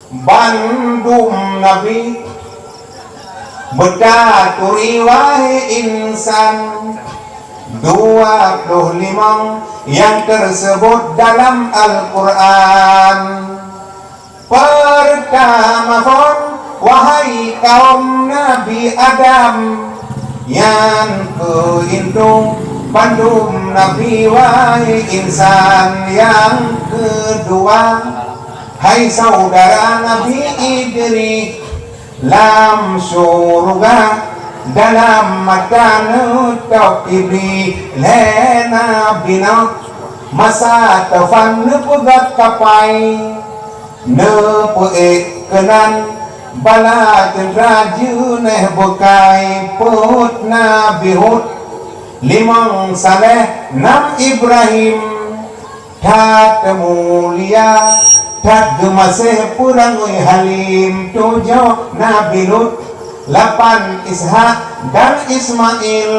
Bandung Nabi Bedaturi wahai insan 25 yang tersebut dalam Al-Quran. Pertama pun wahai kaum Nabi Adam, yang keindung Bandung Nabi wahai insan. Yang kedua, hai saudara Nabi Idris, lam surga dalam mata nutup ibri lena binat masa tafan nepegat kapai nepeek kenan bala cendra juneh bekai put Nabi Hud 5 Saleh 6 Ibrahim tak mulia tak gemasih purang Halim 7 Nabi Lut 8 Ishak dan Ismail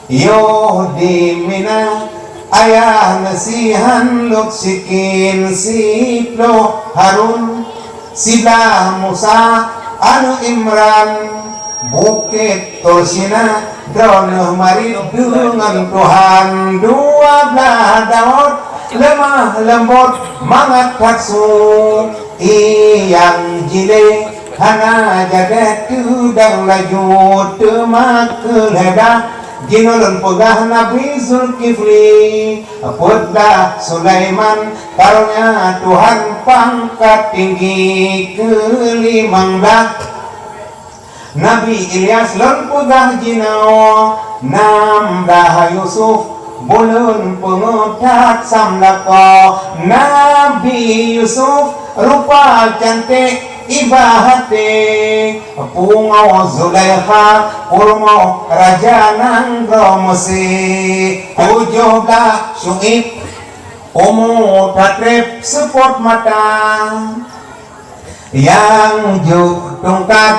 Yahudi Mina ayah nasihan Lut Sikin Siplo Harun Sila Musa Anu Imran Bukit Tursina Drone Marid dengan Tuhan 12 Daud lemah lembut mangat taksu yang jile hana jadah tudang laju temak keledah ginulun pegah Nabi Zulkifli Putlah Sulaiman karunia Tuhan pangkat tinggi ke-15 Nabi Ilyas lun pegah jinau 16 Yusuf bulun pengutat samlako Nabi Yusuf rupa cantik ibahate pungau Zulaikha purmo raja nanggo Mesir 17 Syuib umur takrib sepot mata yang tungkat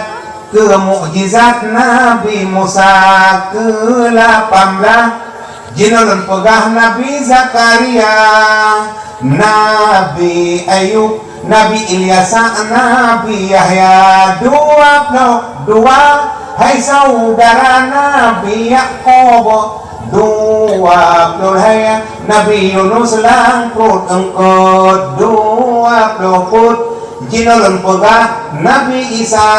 ke mukjizat Nabi Musa ke-18 Jinulun pegah Nabi Zakaria Nabi Ayub Nabi Ilyasa Nabi Yahya 22 hai saudara Nabi Yaakob 20 hai Nabi Yunus langkut engkot 20 put Jinulun pegah Nabi Isa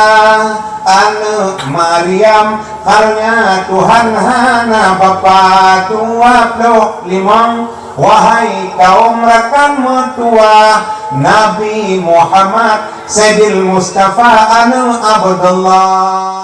anak Maryam karena Tuhan hana bapa 25 wahai kaum rakan mertua Nabi Muhammad Sayyidil Mustafa anu Abdullah